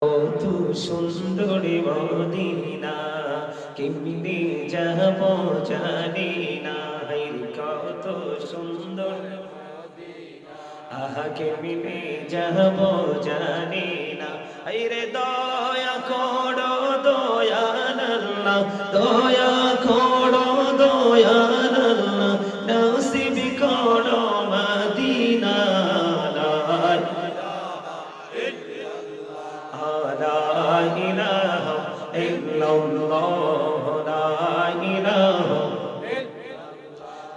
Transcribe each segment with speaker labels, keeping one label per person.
Speaker 1: কত সুন্দর মদিনা কেমনে যাব জানি না কত সুন্দর আহা কেমনে যাব জানি না রে দয়া করো দয়াল আল্লাহ দয়া করো দয়াল আল্লাহ নসিব করো মদিনা لا إله إلا الله لا إله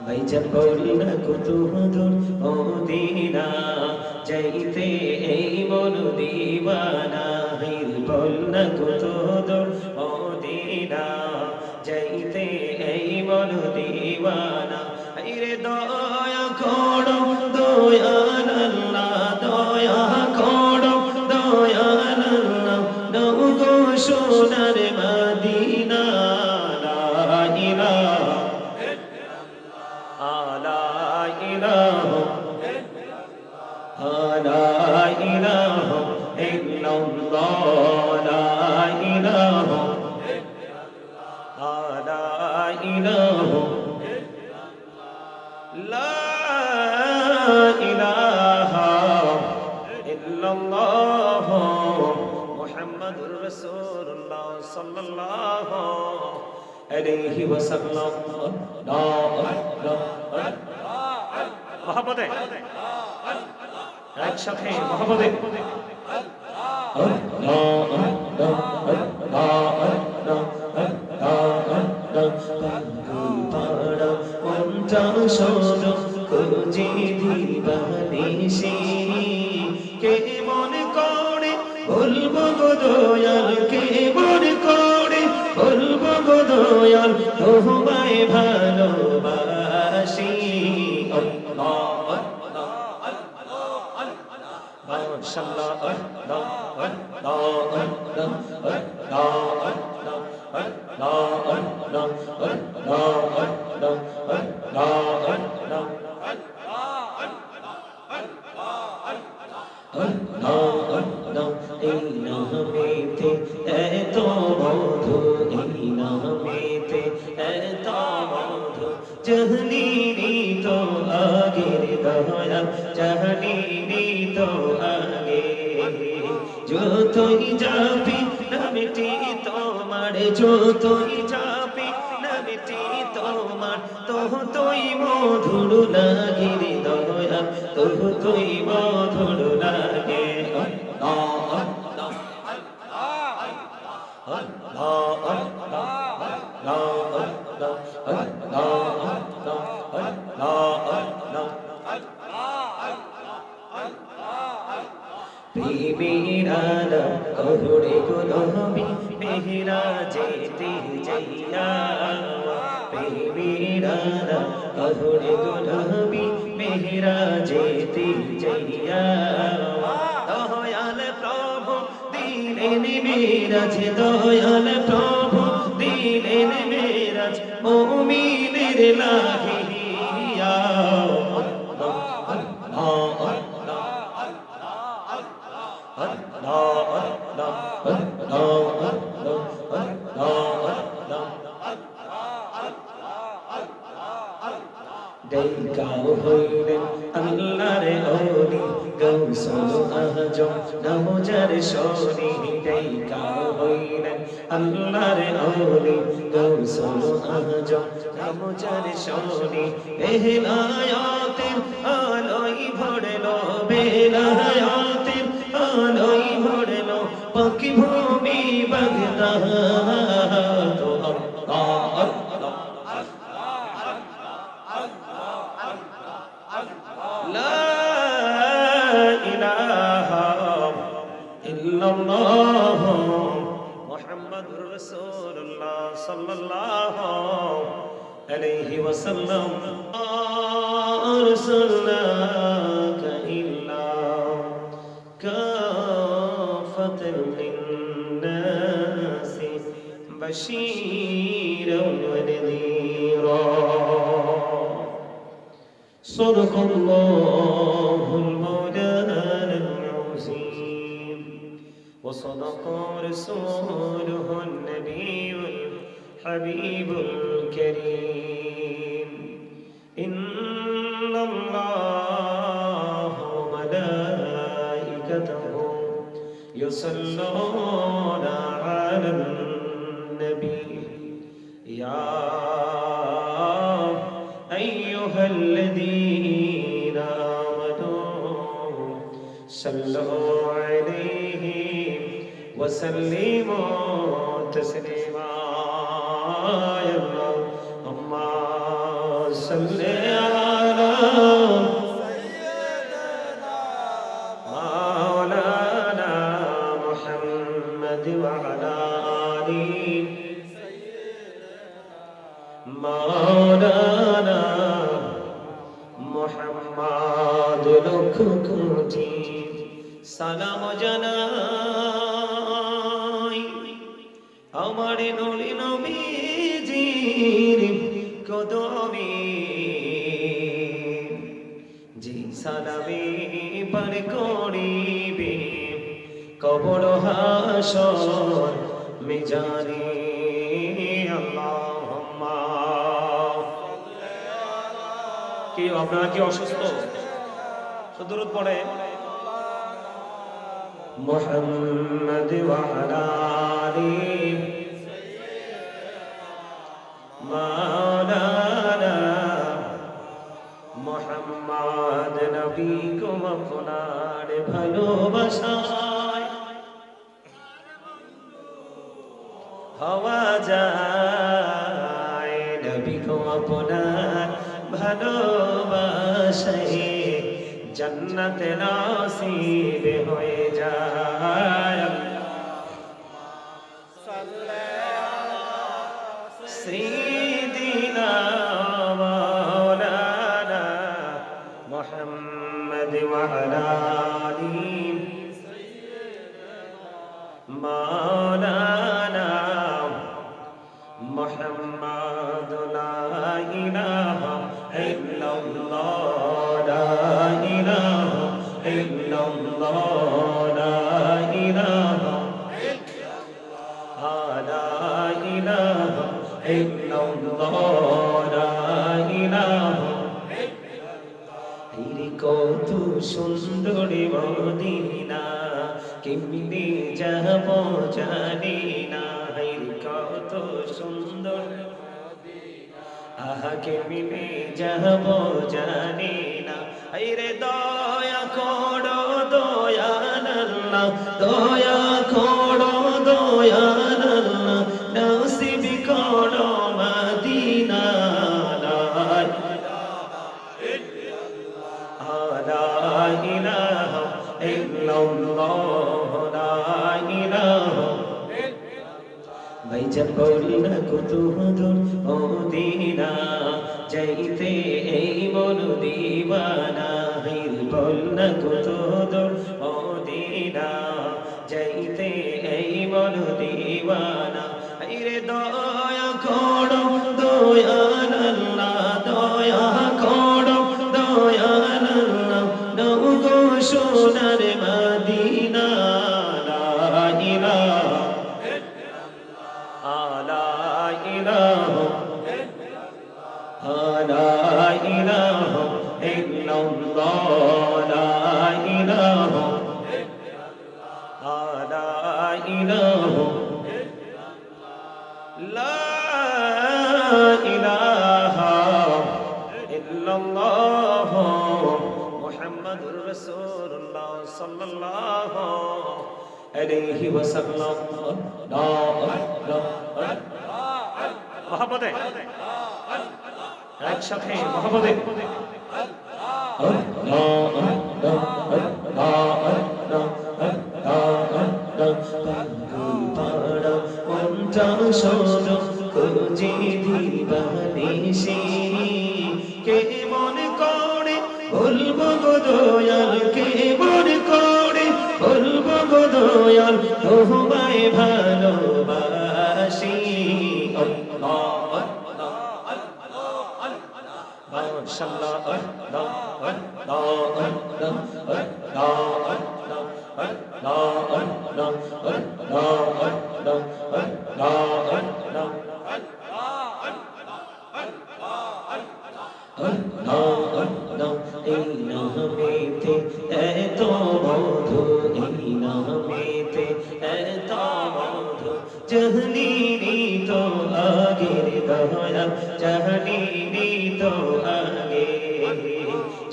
Speaker 1: ভাইজান বলনা কত দূর মদিনা যাইতে এই মন দিওয়ানা বলনা কত দূর মদিনা যাইতে এই মন দিওয়ানা রে দয়া করো দয়াল আল্লাহ দয়া করো দয়াল আল্লাহ নও গো সোনার মদিনা লা ইলাহা লা ইলাহা লা ইলাহা ইল্লাল্লাহ লা ইলাহা লা ইলাহা লা ইলাহা ইল্লাল্লাহ মুহাম্মাদুর রাসূলুল্লাহ সাল্লাল্লাহু আলাইহি ওয়াসাল্লাম মহব্বতে একসাথে মহব্বতে খুঁজে দিবানিশি কে মনে করে বলবো গো দয়াল কে মনে করে বলবো গো দয়াল তোমায় ভালোবাসি এই নামেতে এত মধু এই নামেতে এত মধু জাহলিনি তো আগের দয়া জাহলিনি তো আগে যতই যাবি নামটি তোমার যতই যাবি নামটি তোমার ততই মধুর লাগে রে দয়া ততই মধুর লাগে প্রেমেরালা করুণে গুনবি মেহরা যেতে যাইয়া প্রেমেরালা করুণে গুনবি মেহরা যেতে যাইয়া দয়াল প্রভু দিলেন মেরাজ দয়াল প্রভু দিলেন মেরাজ মুমিনের লাগিয়া দেখাও হইলেন আল্লাহর ওলি গৌসুল আজম নওজার শনি দেখাও হইলেন আল্লাহর ওলি গৌসুল আজম নওজার শনি বেলায়াতের আলোয় ভরলো বেলায়াতের আলোয় ভরলো পাকি ভূমি বাগদাদ মুহাম্মাদুর রাসূলুল্লাহ সাল্লাল্লাহু আলাইহি ওয়াসাল্লাম আরসালনাকা ইল্লা কাফাতান লিন-নাসি বাশীরান ওয়া নাযীরা সাদাকাল্লাহুল মাওলানা وصدق رسوله النبي الحبيب الكريم إن الله وملائكته يصلون على النبي يا أيها الذين آمنوا صلوا عليه وسلموا تسليما يا اللهم صل على مولانا محمد وعلى آله مولانا محمد لك কোটি সালাম জানাই আমার নবী নবীজির কদমে যে সালামে পার করিবে কবর হাসর মিজানে আল্লাহুম্মা কি আপনারা কি অসুস্থ দরুদ পড়ে মুহাম্মদ ওয়া আলা আলিহি মাওলানা মুহাম্মদ নবী কো আপনার ভালোবাসায় হওয়া যায় নবী কো আপনার ভালোবাসায় जन्नत नसीब होए जाए सय्यिदना मौलाना मुहम्मद व अला आलिहि मौलाना मुहम्मद ला इलाहा इल्लल्लाह কত সুন্দরী মদিনা কেমনে যাব জানি না কত সুন্দর আহা কেমনে যাব জানি না রে দয়া করো দয়াল আল্লাহ দয়া করো দয়াল আল্লাহ নসিব করো মদিনা লা ইলাহা ইল্লাল্লাহ লা ইলাহা ভাইজান বলনা কত দূর মদিনা যাইতে এই মন দিওয়ানা বলনা কত দূর মদিনা যাইতে এই মন দিওয়ানা রে দয়া করো দয়াল আল্লাহ দয়া করো দয়াল আল্লাহ নও গো সোনার মদিনা লা ইলাহা লা ইলাহা লা ইলাহা ইল্লাল্লাহ লা ইলাহা লা ইলাহা লা ইলাহা ইল্লাল্লাহ মুহাম্মাদুর রাসূলুল্লাহ সাল্লাল্লাহু আলাইহি ওয়াসাল্লাম লা মহব্বতে একসাথে মহব্বতে খুঁজে দিবানিশি কে মন করে বলবো গো দয়াল কে মন করে বলবো গো দয়াল তোমায় ভালোবাসি মাশাআল্লাহ এই নামেতে এত মধু, এই নামেতে এত মধু, জানিনি তো আগের দয়াল, জানিনি তো আগে।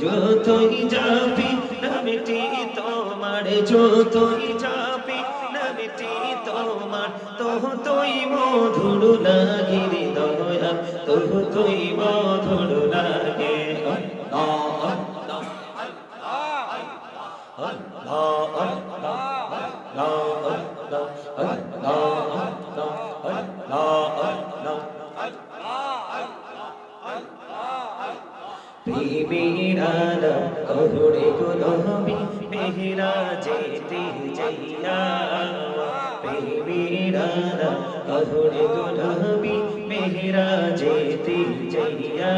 Speaker 1: যতই যাবি নামটি তোমার, যতই যাবি নামটি তোমার, ততই মধুর লাগে রে দয়াল, ততই মধুর লাগে। মেহেরা কহুড়ে গুলবি মেহেরা যেতে যাইয়া, মেহেরা কহুড়ে গুলবি মেহেরা যেতে যাইয়া।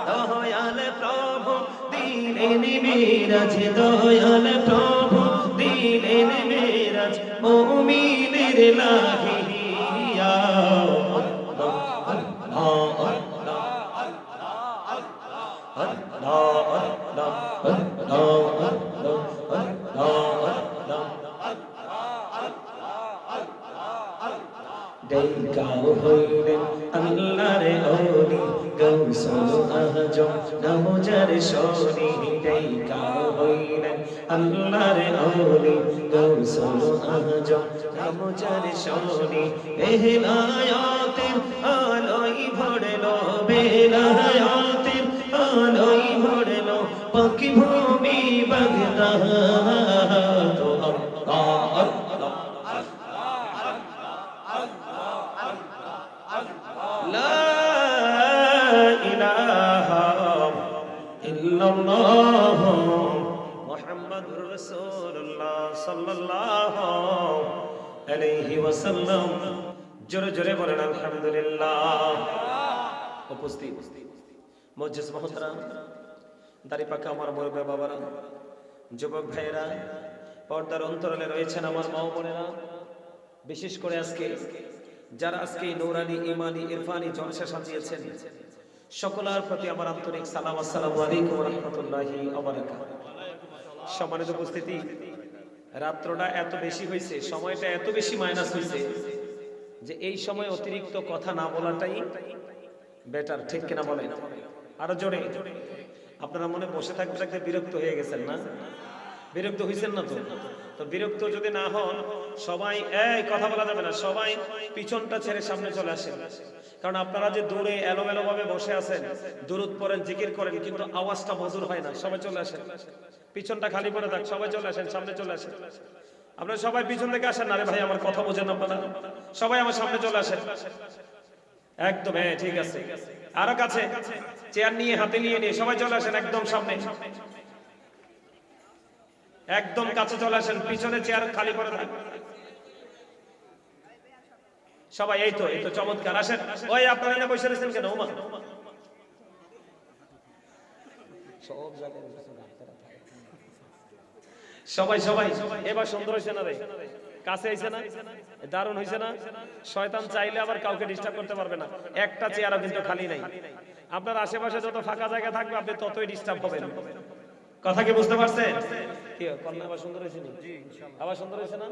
Speaker 1: দয়াল প্রভু দিলেন মেরাজ, দয়াল প্রভু দিলেন মেরাজ, মুমিনের লাগিয়া। দেখাও হইলেন আল্লাহর ওলি গৌসুল আজম নামজার শনি, দেখাও হইলেন আল্লাহর ওলি গৌসুল আজম নামজার শনি। বেলায়াতের আলোয় ভরলো, বেলায়াতের আলোয় ভরলো পাকি ভূমি বাগদাদ। লা ইলাহা ইল্লাল্লাহ মুহাম্মাদুর রাসূলুল্লাহ সাল্লাল্লাহু আলাইহি ওয়াসাল্লাম। জোরে জোরে বলেন আলহামদুলিল্লাহ। উপস্থিত মুআজ্জিজ মুহতারাম, দাড়ি পাকা আমার মুরব্বি বাবারা, যুবক ভাইয়েরা, পর্দার অন্তরালে রয়েছেন আমার মা ও বোনেরা, বিশেষ করে যারা আজকে নূরানি ঈমানি ইরফানি জলসা সাজিয়েছেন, সকলের প্রতি আমার আন্তরিক সালাম। আসসালামু আলাইকুম ওয়া রাহমাতুল্লাহি ওয়া বারাকাতুহু। সম্মানিত উপস্থিতি, রাত্রটা এত বেশি হয়েছে, সময়টা এত বেশি মাইনাস হয়েছে যে এই সময় অতিরিক্ত কথা না বলাটাই বেটার, ঠিক কিনা বলেন? আরো জোরে। আপনারা মনে বসে থাকতে থাকতে বিরক্ত হয়ে গেছেন না? বিরক্ত হয়েছেন না? তো বিরক্ত যদি না হন, সবাই এই কথা বলা যাবে না, সবাই পিছনটা ছেড়ে সামনে চলে আসেন। কারণ আপনারা যে দূরে এলোমেলো ভাবে বসে আছেন, দুরূদ পড়েন, জিকির করেন, কিন্তু আওয়াজটা মধুর হয় না। সবাই চলে আসেন, পিছনটা খালি পড়ে থাক, সবাই চলে আসেন, সামনে চলে আসেন। আপনারা সবাই পিছন থেকে আসেন। আরে ভাই, আমার কথা বোঝেন আপনারা? সবাই আমার সামনে চলে আসেন। একদম, হ্যাঁ ঠিক আছে। আরো কাছে চেয়ার নিয়ে হাতে নিয়ে সবাই চলে আসেন একদম সামনে, একদম কাছে চলে আসেন, পিছনে চেয়ার খালি করে থাক সবাই। এই তো চমৎকার, আসেন। ওই আপনারা না বসে রয়েছেন কেন? ওমা সব জায়গায় সবাই সবাই। এবার সুন্দর হয়েছে না রে? কাছে হয়েছে না? দারুণ হয়েছে না? শয়তান চাইলে আবার কাউকে ডিস্টার্ব করতে পারবে না। একটা চেয়ারও কিন্তু খালি নাই। আপনার আশেপাশে যত ফাঁকা জায়গা থাকবে আপনি ততই ডিস্টার্ব হবেন। কথা কি বুঝতে পারছেন? কি কন্যা আবার সুন্দর হয়েছে নি? আবার সুন্দর হয়েছে না?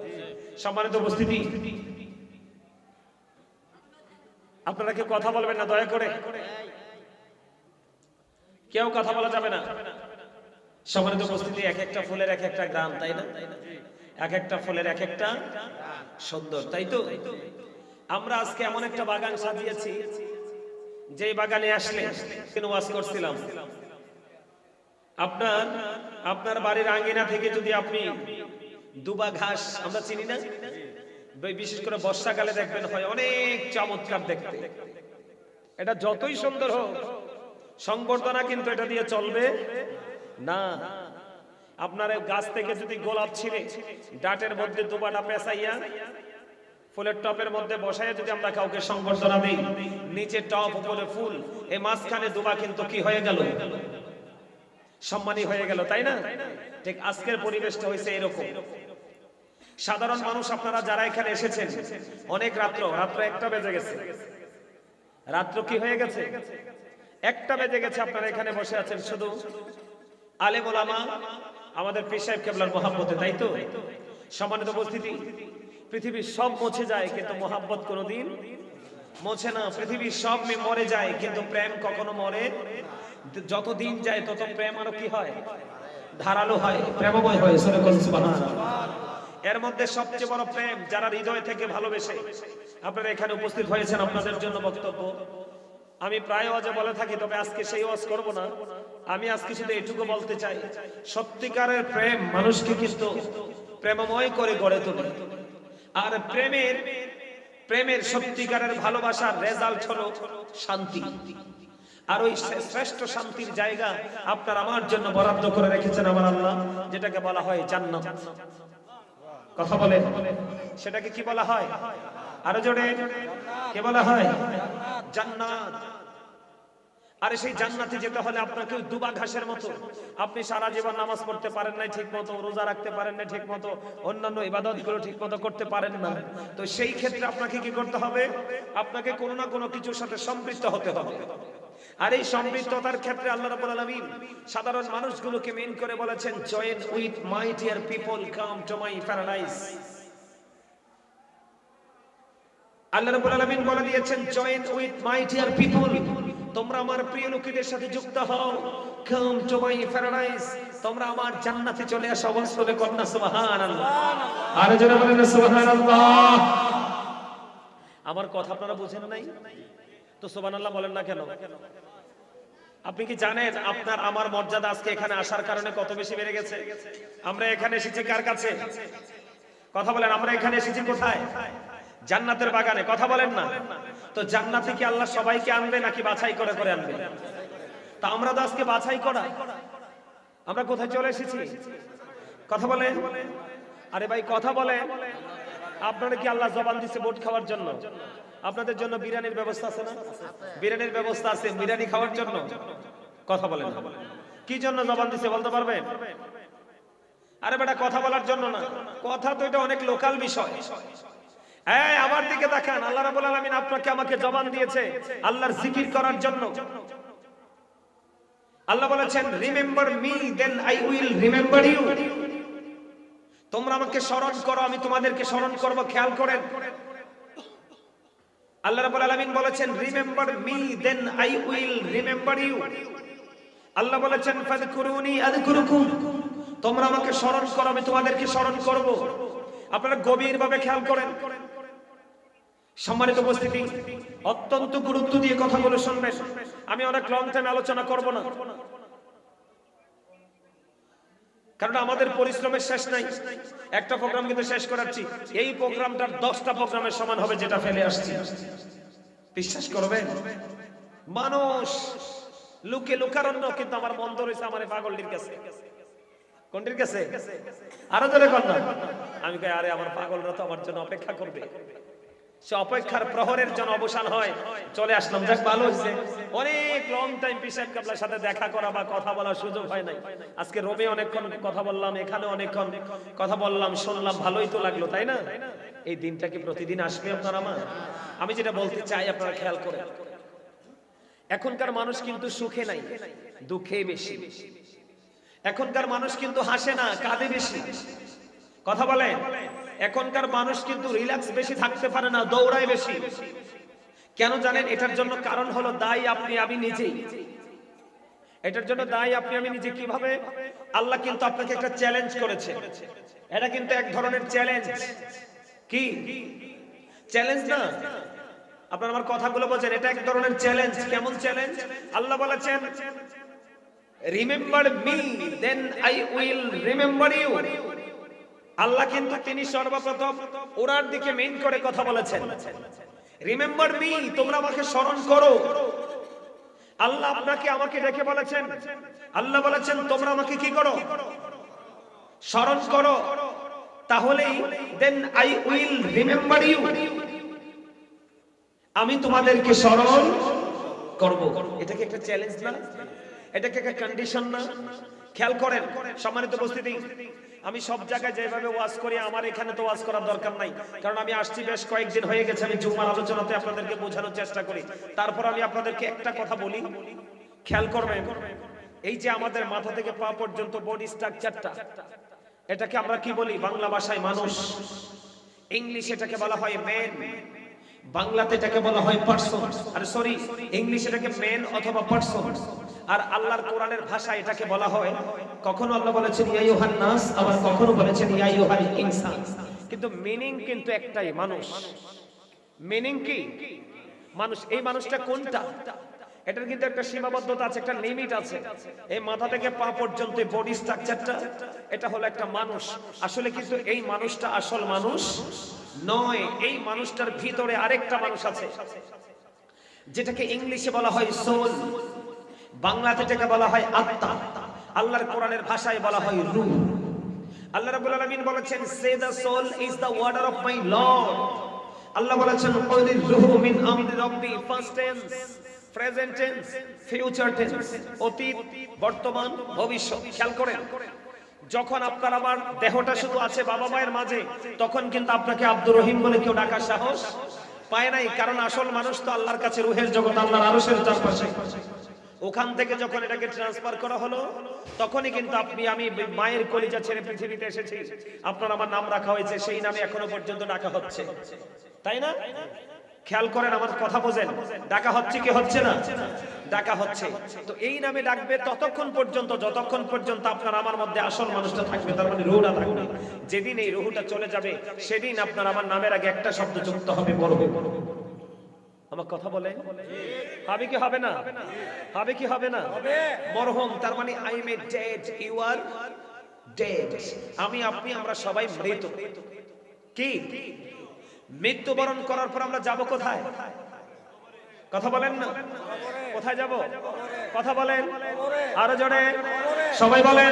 Speaker 1: সম্মানিত উপস্থিতি, আপনারা কেউ কথা বলবেন না দয়া করে, কেউ কথা বলা যাবে না। সম্মানিত উপস্থিতি, এক একটা ফুলের এক একটা গ্রাম, তাই না? এক একটা ফুলের এক একটা সুন্দর, তাই তো? আমরা আজকে এমন একটা বাগান সাজিয়েছি, যে বাগানে আসলে ওয়াজ করছিলাম, আপনার বাড়ির আঙ্গিনা থেকে যদি আপনি দুবা ঘাস, আমরা চিনি না, বিশেষ করে বর্ষাকালে দেখবেন হয় অনেক চমৎকার দেখতে। এটা যতই সুন্দর হোক, সংবর্ধনা কিন্তু এটা দিয়ে চলবে না। আপনার গাছ থেকে যদি গোলাপ ছিঁড়ে ডাটের মধ্যে দুবাটা পেঁচাইয়া ফুলের টপের মধ্যে বসাইয়া যদি আমরা কাউকে সংবর্ধনা দিই, নিচে টপ উপরে ফুল, এই মাঝখানে দুবা কিন্তু কি হয়ে গেল? সম্মানী হয়ে গেল, তাই না? ঠিক আজকের পরিবেশটা হয়েছে এরকম। সাধারণ মানুষ আপনারা যারা এখানে এসেছেন, অনেক রাত্র 1টা বেজে গেছে। রাত্র কি হয়ে গেছে? 1টা বেজে গেছে। আপনারা এখানে বসে আছেন শুধু আলেম ওলামা আমাদের পীর সাহেব কেবলার মহব্বতে, তাই তো? সম্মানিত উপস্থিতি, পৃথিবীর সব মুছে যায় কিন্তু মহব্বত কোনোদিন মোছে না। পৃথিবীর সব মরে যায় কিন্তু প্রেম কখনো মরে। যত দিন যায় তত প্রেম আরো কি হয়? ধারালো হয়, প্রেমময় হয়। সুবহানাল্লাহ। এর মধ্যে সবচেয়ে বড় প্রেম যারা হৃদয় থেকে ভালোবেসে আপনারা এখানে উপস্থিত হয়েছেন। আপনাদের জন্য বক্তব্য আমি প্রায় ওয়াজে বলে থাকি, তবে আজকে সেই ওয়াজ করব না। আমি আজকে শুধু এটুকু বলতে চাই, সত্যিকারের প্রেম মানুষকে কিন্তু প্রেমময় করে গড়ে তোলে। আর প্রেমের সত্যিকারের ভালোবাসার রেজাল্ট হলো শান্তি। আর ওই শ্রেষ্ঠ শান্তির জায়গা আপনার আমার জন্য বরাদ্দ করে রেখেছেন আমার আল্লাহ, যেটাকে বলা হয় জান্নাত। কথা বলেন, সেটাকে কি বলা হয়? আরো জোরে কি বলা হয়? জান্নাত। আরে সেই জান্নাতে যেতে হলে আপনাকে দুবা ঘাসের মতো, আপনি সারা জীবন নামাজ পড়তে পারেন না ঠিক মতো, রোজা রাখতে পারেন না ঠিক মতো, অন্যান্য ইবাদতগুলো ঠিক মতো করতে পারেন না, তো সেই ক্ষেত্রে আপনাকে কি করতে হবে? আপনাকে কোনো না কোনো কিছুর সাথে সম্পৃক্ত হতে হবে। আর এই সম্পৃক্ততার ক্ষেত্রে আল্লাহ রাব্বুল আলামিন সাধারণ মানুষগুলোকে মেন করে বলেছেন, join with my dear people, come to my paradise. আল্লাহ রাব্বুল আলামিন বলে দিয়েছেন, join with my dear people, তোমরা আমার প্রিয় লোকেদের সাথে যুক্ত হও, কাম টু মাই প্যারাডাইস, তোমরা আমার জান্নাতে চলে আসো। বলে কন্যা সুবহানাল্লাহ। আর যারা বলেন সুবহানাল্লাহ। আমার কথা আপনারা বুঝেন নাই তো সুবহানাল্লাহ বলেন না কেন? আপনি কি জানেন আপনার আমার মর্যাদা আজকে এখানে আসার কারণে কত বেশি বেড়ে গেছে? আমরা এখানে এসেছি কার কাছে? কথা বলেন, আমরা এখানে এসেছি কোথায়? জান্নাতের বাগানে। কথা বলেন না? তো জান্নাতে কি আল্লাহ সবাইকে আনবে নাকি বাছাই করে করে আনবে? তা আমরা তো আজকে বাছাই করা। আমরা কোথায় চলে এসেছি? কথা বলেন। আরে ভাই কথা বলেন। আপনারা কি আল্লাহ জবান দিছে ভোট খাওয়ার জন্য? আপনাদের জন্য বিরিয়ানির ব্যবস্থা আছে না? বিরিয়ানির ব্যবস্থা আছে বিরিয়ানি খাওয়ার জন্য। কথা বলেন, কি জন্য জবান দিছে বলতে পারবেন? আরে বেটা কথা বলার জন্য না, কথা তো এটা অনেক লোকাল বিষয়। এই আমার দিকে তাকান, আল্লাহ রাব্বুল আলামিন আপনাকে আমাকে জবান দিয়েছে আল্লাহর জিকির করার জন্য। আল্লাহ বলেছেন, remember me then I will remember you. তোমরা আমাকে স্মরণ করো, আমি তোমাদেরকে স্মরণ করব। খেয়াল করেন, আল্লাহ রাব্বুল আলামিন বলেছেন, remember me then I will remember you. আল্লাহ বলেছেন, ফাযকুরুনি আযকুরুকুম, তোমরা আমাকে স্মরণ করো, আমি তোমাদেরকে স্মরণ করব। আপনারা গভীরভাবে খেয়াল করেন। সম্মানিত উপস্থিতি, অত্যন্ত গুরুত্ব দিয়ে কথাগুলো শুনবেন। আমি অনেক লং টাইম আলোচনা করব না, কারণ আমাদের পরিশ্রমের শেষ নাই। একটা প্রোগ্রাম কিন্তু শেষ করাচ্ছি, এই প্রোগ্রামটার 10টা প্রোগ্রামের সমান হবে যেটা ফেলে আসছি। বিশ্বাস করবেন, মানুষ লুকে লুকারণ্য, কিন্তু আমার মন্দ রয়েছে আমার পাগলটির কাছে। কোনটির কাছে? আরো জোরে কর না। আমি কই, আরে আমার পাগলরা তো আমার জন্য অপেক্ষা করবে। সে অপেক্ষার প্রহরের জন্য অবসান হয়, চলে আসলাম। যাক ভালো হয়েছে, অনেক লং টাইম পীর সাহেব কেবলার সাথে দেখা করা বা কথা বলার সুযোগ হয় নাই। আজকে রোমে অনেকক্ষণ কথা বললাম, এখানে অনেকক্ষণ কথা বললাম, শুনলাম, ভালোই তো লাগলো, তাই না? এই দিনটা কি প্রতিদিন আসবে আপনার আমার? আমি যেটা বলতে চাই আপনারা খেয়াল করেন, এখনকার মানুষ কিন্তু সুখে নাই, দুঃখে বেশি। এখনকার মানুষ কিন্তু হাসে না, কাঁদে বেশি। কথা বলেন, এখনকার মানুষ কিন্তু রিল্যাক্স বেশি থাকতে পারে না, দৌড়ায় বেশি। কেন জানেন? এটার জন্য কারণ হলো দায়ী আপনি আমি নিজেই। এটার জন্য দায়ী আপনি আমি নিজে। কিভাবে? আল্লাহ কিন্তু আপনাকে একটা চ্যালেঞ্জ করেছে। এটা কিন্তু এক ধরনের চ্যালেঞ্জ। কি চ্যালেঞ্জ না? আপনারা আমার কথাগুলো বোঝেন, এটা এক ধরনের চ্যালেঞ্জ। কেমন চ্যালেঞ্জ? আল্লাহ বলেছেন, remember me then I will remember you. আল্লাহ কিন্তু তিনি সর্বপ্রথম ওরার দিকে মেইন করে কথা বলেছেন, রিমেম্বার মি, তোমরা আমাকে স্মরণ করো। আল্লাহ আপনাকে আমাকে ডেকে বলেছেন, আল্লাহ বলেছেন তোমরা আমাকে কি করো? স্মরণ করো। তাহলেই then I will remember you, আমি তোমাদেরকে স্মরণ করব। এটা কি একটা চ্যালেঞ্জ না? এটা কি একটা কন্ডিশন না? খেয়াল করেন সম্মানিত উপস্থিতি, আমি সব জায়গায় যেভাবে ওয়াজ করি আমার এখানে তো ওয়াজ করার দরকার নাই, কারণ আমি আসছি বেশ কয়েকদিন হয়ে গেছে। আমি জুমার আলোচনাতে আপনাদেরকে বোঝানোর চেষ্টা করি, তারপর আমি আপনাদেরকে একটা কথা বলি, খেয়াল করবেন। এই যে আমাদের মাথা থেকে পা পর্যন্ত বডি স্ট্রাকচারটা, এটাকে আমরা কি বলি বাংলা ভাষায়? মানুষ। ইংলিশ এটাকে বলা হয় ম্যান, বাংলাতে এটাকে বলা হয় পারসন। আর সরি, ইংলিশ এটাকে ম্যান অথবা পারসন, আর আল্লাহর কোরআনের ভাষায় এটাকে বলা হয়, কখনো আল্লাহ বলেছেন ইয়া আইয়ুহান নাস, আবার কখনো বলেছেন ইয়া আইয়ুহাল ইনসান, কিন্তু মিনিং কিন্তু একটাই, মানুষ। মিনিং কি? মানুষ। এই মানুষটা কোনটা? এটার কিন্তু একটা সীমাবদ্ধতা আছে, একটা লিমিট আছে। এই মাথা থেকে পা পর্যন্ত বডি স্ট্রাকচারটা, এটা হলো একটা মানুষ। আসলে কিন্তু এই মানুষটা আসল মানুষ নয়। এই মানুষটার ভিতরে আরেকটা মানুষ আছে, যেটাকে ইংলিশে বলা হয় সোল, বাংলাতে যেটাকে বলা হয় আত্মা, আল্লাহর কোরআনের ভাষায় বলা হয় রূহ। আল্লাহ রাব্বুল আলামিন বলেছেন, say the soul is the order of my lord. আল্লাহ বলেছেন কওলির রূহু মিন আমরি রাব্বি, first tense, present tense, future tense, অতীত, বর্তমান, ভবিষ্যৎ। খেয়াল করেন, যখন আপনার আমার দেহটা শুধু আছে বাবা মায়ের মাঝে, তখন কিন্তু আপনাকে আব্দুর রহিম বলে কেউ ডাকার সাহস পায় নাই, কারণ আসল মানুষ তো আল্লাহর কাছে রূহের জগৎ, আল্লাহর আরশের চারপাশে। ওখান থেকে যখন এটাকে ট্রান্সফার করা হলো, তখনই কিন্তু আপনি আমি মায়ের কলিজা ছেড়ে পৃথিবীতে এসেছি, আপনার আমার নাম রাখা হয়েছে, সেই নামে এখনো পর্যন্ত ডাকা হচ্ছে, তাই না? খেয়াল করেন, আমার কথা বোঝেন, ডাকা হচ্ছে কি হচ্ছে না? ডাকা হচ্ছে। তো এই নামে ডাকবে ততক্ষণ পর্যন্ত যতক্ষণ পর্যন্ত আপনার আমার মধ্যে আসল মানুষটা থাকবে, তার মানে রূহটা থাকবে। যেদিন এই রূহটা চলে যাবে, সেদিন আপনার আমার নামের আগে একটা শব্দ যুক্ত হবে, মরহুম। আমার কথা বলে হবে কি হবে না? হবে কি হবে না? মরহুম, তার মানে I am dead, you are dead. আমি আপনি আমরা সবাই মৃত। কি? মৃত্যুবরণ করার পর আমরা যাব কোথায়? কথা বলেন না, কোথায় যাব? কথা বলেন আরো জোরে, সবাই বলেন।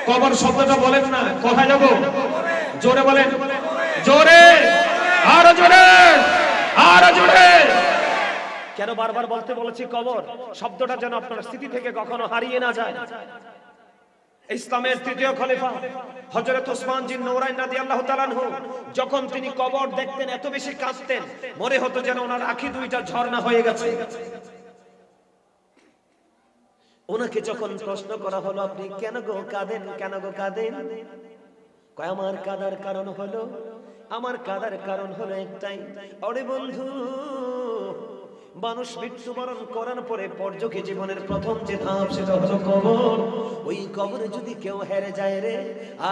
Speaker 1: কবর শব্দটা বলেন না, কোথায় যাব? জোরে বলেন, জোরে, আরো জোরে, আরো জোরে। কেন বারবার বলতে বলেছি কবর শব্দটা, যেন আপনার স্মৃতি থেকে কখনো হারিয়ে না যায়। ইসলামের তৃতীয় খলিফা হযরত ওসমান জিন নূরাইন রাদিয়াল্লাহু তাআলা আনহু, যখন তিনি কবর দেখতেন এত বেশি কাঁদতেন, মনে হতো যেন ওনার আঁখি দুইটা ঝর্ণা হয়ে গেছে। ওনাকে যখন প্রশ্ন করা হলো, আপনি কেন গো কাঁদেন, কেন গো কাঁদেন? কয় আমার কাঁদার কারণ হলো, আমার কাঁদার কারণ হলো একটাই, ওরে বন্ধু, মানুষ মৃত্যুবরণ করার পরে পরযোগী জীবনের প্রথম যে ধাপ, সেটা হলো কবর। ওই কবরে যদি কেউ হেরে যায় রে,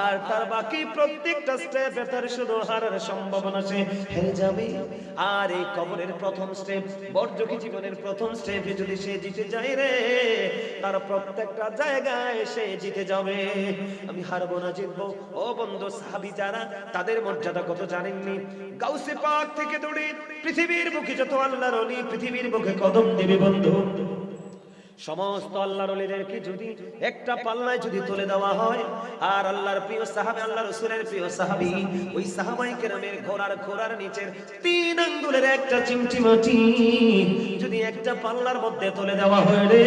Speaker 1: আর তার বাকি প্রত্যেকটা স্টেপে তার শুধু হারার সম্ভাবনা, সে হেরে যাবে। আর এই কবরের প্রথম স্টেপ, পরযোগী জীবনের প্রথম স্টেপে যদি সে জিতে যায় রে, তার প্রত্যেকটা জায়গায় সে জিতে যাবে। আমি হারবো না, জিতবো। ও বন্ধু, সাহাবী যারা, তাদের মর্যাদা কত জানেননি? গাউসে পাক থেকে দৌড়ে পৃথিবীর বুকে যত আল্লাহর ওলি পৃথিবীর বুকে কদম দেবে বন্ধু, সমস্ত আল্লাহর ওলিদেরকে যদি একটা পাল্লায় যদি তুলে দেওয়া হয়, আর আল্লাহর প্রিয় সাহাবী, আল্লাহ রাসূলের প্রিয় সাহাবী, ওই সাহাবায়ে কেরামের ঘোড়ার নিচের 3 আঙ্গুলের একটা চিমটি মাটি যদি একটা পাল্লার মধ্যে তুলে দেওয়া হয় রে,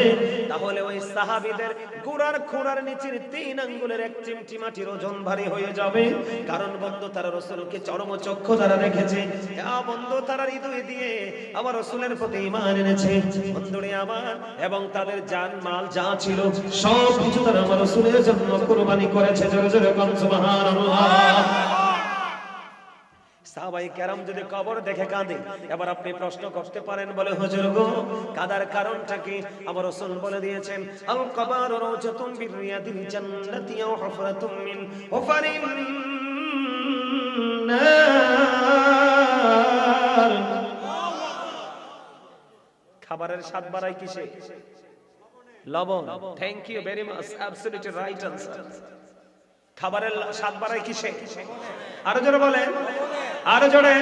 Speaker 1: তাহলে ওই সাহাবীদের ঘোড়ার নিচের 3 আঙ্গুলের এক চিমটি মাটির ওজন ভারী হয়ে যাবে। কারণ বন্ধু, তারা রাসূলকে চরমচক্ষু দ্বারা দেখেছে, বন্ধু তারা হৃদয় দিয়ে আমার রাসূলের প্রতি ঈমান এনেছে বন্ধুরে আমার, এবং তাদের জান মাল যা ছিল সব কিছু তারা আমার রাসূলের জন্য কুরবানি করেছে। জোরে জোরে কোন সুবহানাল্লাহ। সাহাবায়ে কেরাম যদি কবর দেখে কাঁদে, এবার আপনি প্রশ্ন করতে পারেন, বলে হুজুর গো কাদার কারণটা কি? আমার রাসূল বলে দিয়েছেন, আল কবর রাওজাতুন বির রিয়াদিল জান্নাতি ওয়া হুফরাতুম মিন হুফারিন নার। খাবারের স্বাদ বাড়ায় কিসে? লবণ। Thank you very much, absolutely right answer. খাবারের স্বাদ বাড়ায় কিসে? আরো জোরে বলেন, আরো জোরে।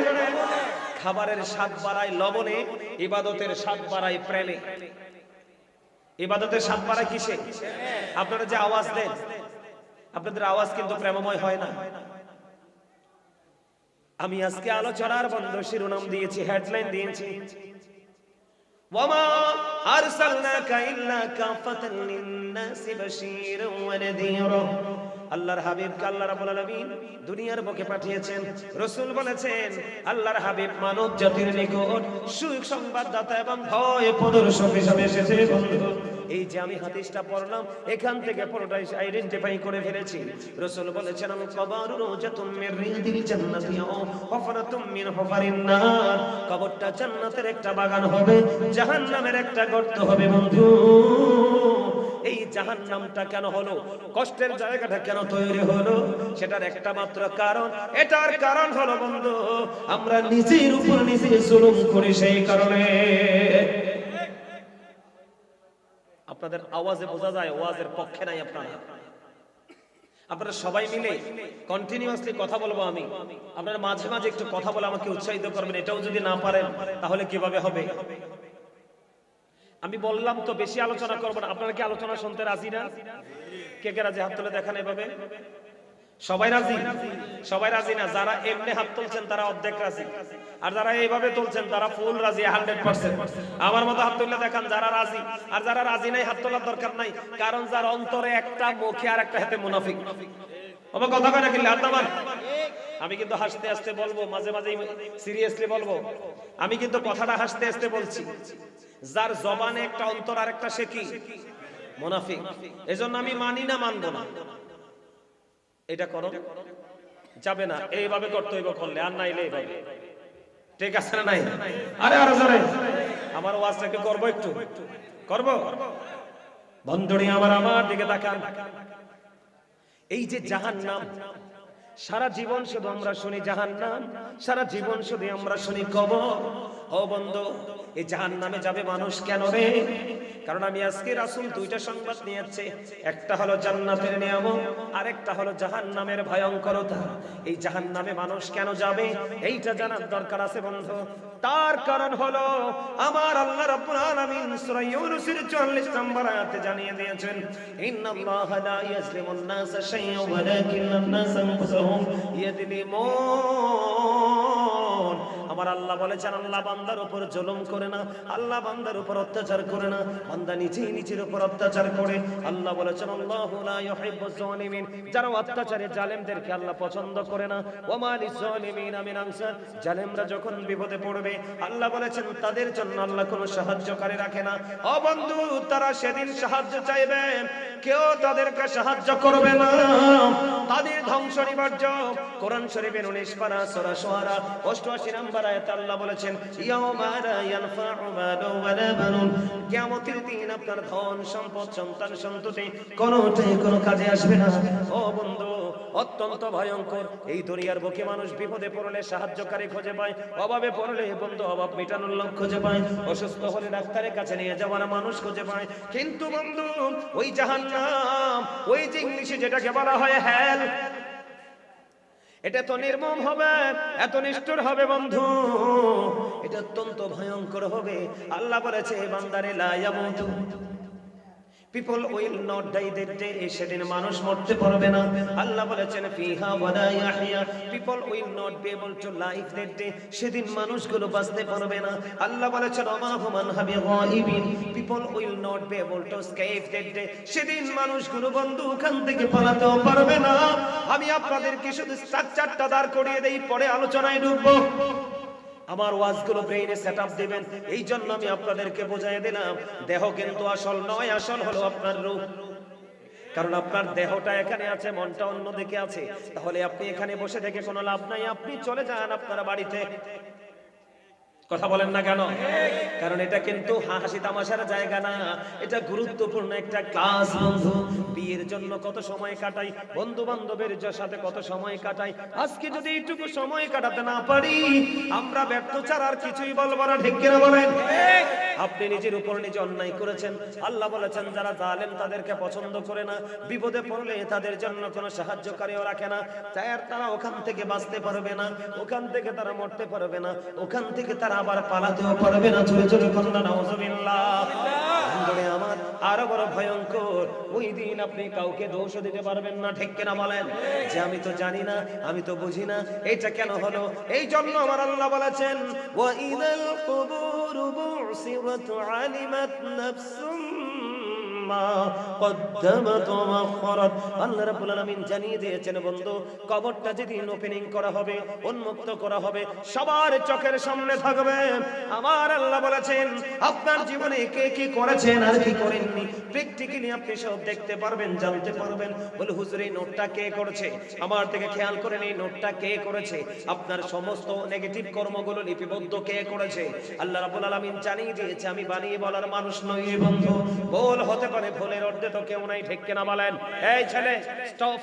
Speaker 1: খাবারের স্বাদ বাড়ায় লবণে, ইবাদতের স্বাদ বাড়ায় প্রেমে। ইবাদতের স্বাদ বাড়ায় কিসে? আপনারা যে আওয়াজ দেন, আপনাদের আওয়াজ কিন্তু প্রেমময় হয় না। আমি আজকে আলোচনার বন্ধ শিরোনাম দিয়েছি, হেডলাইন দিয়েছি, ওয়ামা আরসালনাকা ইল্লা কাফাতান লিন-নাসি বাশীরান ওয়া নাযীরা। আল্লাহর হাবিবকে আল্লাহ রাব্বুল আলামিন দুনিয়ার বুকে পাঠিয়েছেন। রাসূল বলেছেন আল্লাহর হাবিব মানব জাতির নিকট সুসংবাদদাতা এবং ভয় প্রদর্শক হিসেবে এসেছে। বন্ধু, এই যে আমি হাদিসটা পড়লাম এখান থেকে পুরোটাই আইডেন্টিফাই করে ফেলেছি। রাসূল বলেছেন আল কবরু রওজাতুম মির রিয়াদিল জান্নাতি ওয়া হুফরাতুম মিন হুফারিন নার। কবরটা জান্নাতের একটা বাগান হবে, জাহান্নামের একটা গর্ত হবে। বন্ধু, এই জাহান্নামটা কেন হলো, কষ্টের জায়গাটা কেন তৈরি হলো, সেটার একটা মাত্র কারণ। এটার কারণ হলো বন্ধু, আমরা নিজের উপর নিজে জুলুম করি। সেই কারণে আপনাদের আওয়াজে বোঝা যায় ওয়াজের পক্ষে নাই আপনারা সবাই মিলে কন্টিনিউয়াসলি কথা বলবো। আমি আপনারা মাঝে মাঝে একটু কথা বলে আমাকে উৎসাহিত করবেন। এটাও যদি না পারেন তাহলে কিভাবে হবে? আমি বললাম তো বেশি আলোচনা করবো না। আপনারা কি আলোচনা শুনতে রাজি না? কে কে রাজি? হাত তুলে দেখান এভাবে। সবাই রাজি? সবাই রাজি না। যারা এমনি হাত তুলছেন তারা অর্ধেক রাজি, আর যারা এইভাবে তুলছেন তারা ফুল রাজি 100%। আমার মতো হাত তুলে দেখান যারা রাজি। আর যারা রাজি নাই হাত তোলার দরকার নাই, কারণ যার অন্তরে একটা, মুখে আর একটা হাতে মুনাফিক। আমার কথা কয় নাকি? হাত নামান। আমি কিন্তু হাসতে হাসতে বলবো, মাঝে মাঝে সিরিয়াসলি বলবো। আমি কিন্তু কথাটা হাসতে হাসতে বলছি। যার জবানে একটা অন্তর আর একটা সে কি? মুনাফিক। এজন্য আমি মানি না, মানবো না। এটা করো যাবে না, এইভাবে করতে হইব, করলে আর নাইলে এইভাবে। ঠিক আছে না? নাই? আরে আরো জোরে আমার ওয়াজটাকে করবো, একটু করবো। বন্ধুরি আমার দিকে তাকান। এই যে জাহান্নাম, সারা জীবন শুধু আমরা শুনি জাহান্নাম, সারা জীবন শুধু আমরা শুনি কবর। ও বন্ধু, এই জাহান্নামে যাবে মানুষ কেন রে? কারণ আমি আজকে রাসূল দুইটা সংবাদ নিয়েছে। একটা হলো জান্নাতের নিয়ামত, আরেকটা হলো জাহান্নামের ভয়ঙ্করতা। এই জাহান্নামে মানুষ কেন যাবে এইটা জানার দরকার আছে বন্ধু। তার কারণ হলো আমার আল্লাহ রাব্বুল আলামিন সূরা ইউনূসের 44 নম্বর আয়াতে জানিয়ে দিয়েছেন, ইন্নাল্লাহা লা ইয়াজলিমুন নাসা শাইআন ওয়ালাকিন্নান নাসা আনফুসাহুম ইয়াজলিমুন। আমার আল্লাহ বলেছেন আল্লাহ বান্দার উপর জুলুম করে না, আল্লাহ বান্দার উপর অত্যাচার করে না, বান্দা নিজেই নিজের উপর অত্যাচার করে। আল্লাহ বলেছেন আল্লাহু লা ইউহিব্বুজ জালিমিন। যারা অত্যাচারী জালেমদেরকে আল্লাহ পছন্দ করে না। ওয়া মা লিজ-জালিমিনা মিন আনসার। জালেমরা যখন বিপদে পড়বে আল্লাহ বলেছেন তাদের জন্য আল্লাহ কোনো সাহায্যকারী রাখে না। ও বন্ধু, তারা সেদিন সাহায্য চাইবে, কেউ তাদেরকে সাহায্য করবে না, তাদের ধ্বংস নিবার্য। কোরআন শরীফের 19 পারা সূরা শুআরা 88 নম্বর আয়াতে আল্লাহ বলেছেন, ইয়াউমা লা ইয়ানফা'ু মালুন ওয়ালা বানুন। কিয়ামতের দিন আপনার ধন সম্পদ, সন্তান সন্ততি কোনোটাই কোনো কাজে আসবে না। ও বন্ধু, অত্যন্ত ভয়ঙ্কর। এই দুনিয়ার বুকে মানুষ বিপদে পড়লে সাহায্যকারী খুঁজে পায়, অভাবে পড়লে বন্ধু অভাব মেটানোর লোক খুঁজে পায়, অসুস্থ হলে ডাক্তারের কাছে নিয়ে যাওয়ার মানুষ খুঁজে পায়। কিন্তু বন্ধু, ওই জাহান্নাম, ওই যে ইংলিশে যেটাকে বলা হয় হেল, এটা তো নির্মম হবে, এত নিষ্ঠুর হবে বন্ধু, এটা অত্যন্ত ভয়ঙ্কর হবে। আল্লাহ বলেছে বান্দারে লা ইয়ামুতু, people will not die that day। সেদিন মানুষ মরতে পারবে না। আল্লাহ বলেছেন ফিহা ওয়ালা ইয়াহইয়া, people will not be able to live that day। সেদিন মানুষগুলো বাঁচতে পারবে না। আল্লাহ বলেছেন ওমা হুম আনহা বিগাইবিন, people will not be able to escape that day। সেদিন মানুষগুলো বন্ধু ওখান থেকে পালাতেও পারবে না। আমি আপনাদেরকে শুধু চারটা দাঁড় করিয়ে দেই, পরে আলোচনায় ঢুকবো। আমার ওয়াজগুলো ব্রেইনে সেটআপ দিবেন, এই জন্য আমি আপনাদেরকে বোঝাই দিলাম দেহ কিন্তু আসল নয়, আসল হলো আপনার রূহ। কারণ আপনার দেহটা এখানে আছে, মনটা অন্যদিকে আছে। তাহলে আপনি এখানে বসে থেকে কোনো লাভ নাই, আপনি চলে যান আপনার বাড়িতে। কথা বলেন না কেন? কারণ এটা কিন্তু হাসি তামাশার জায়গা না, এটা গুরুত্বপূর্ণ একটা ক্লাস বন্ধু। বিয়ের জন্য কত সময় কাটাই, বন্ধু বান্ধবের সাথে কত সময় কাটাই, আজকে যদি এইটুকু সময় কাটাতে না পারি আমরা ব্যর্থ ছাড়া আর কিছুই বলবো না। ঠিক কিনা বলেন? আপনি নিজের উপর নিজে অন্যায় করেছেন। আল্লাহ বলেছেন যারা জালেম তাদেরকে পছন্দ করে না, বিপদে পড়লে তাদের জন্য কোনো সাহায্যকারীও রাখে না। তাই আর তারা ওখান থেকে বাঁচতে পারবে না, ওখান থেকে তারা মরতে পারবে না, ওখান থেকে তারা আবার পালাতেও পারবে না। চলে চলে কন্যা নাউজুবিল্লাহ। বন্ধুরে আমার আরো বড় ভয়ঙ্কর, ওই দিন আপনি কাউকে দোষ দিতে পারবেন না, ঠিক কিনা বলেন? যে আমি তো জানি না, আমি তো বুঝি না, এটা কেন হলো। এই জন্য আমার আল্লাহ বলেছেন ওয়া ইদাল কুবুরু বুসিরাত আলিমাত নাফসুম মা কদ্দামাত ওয়া আখরাত। আল্লাহ রাব্বুল আলামিন জানিয়ে দিয়েছেন বন্ধু, কবরটা যেদিন ওপেনিং করা হবে, উন্মুক্ত করা হবে, সবার চোখের সামনে থাকবে। আমার আল্লাহ বলেছেন আপনার জীবনে কে কি করেছেন আর কি করেননি প্র্যাকটিক্যালি আপনি সব দেখতে পারবেন, জানতে পারবেন। বলে হুজুর এই নোটটা কে করেছে, আমার থেকে খেয়াল করেন এই নোটটা কে করেছে, আপনার সমস্ত নেগেটিভ কর্মগুলো লিপিবদ্ধ কে করেছে। আল্লাহ রাব্বুল আলামিন জানিয়ে দিয়েছে আমি বানিয়ে বলার মানুষ নই রে বন্ধু। ভুল হতে পারে, ভুলের অর্ধে তো কেউ নাই, ঠিক কিনা বলেন? এই ছেলে স্টপ।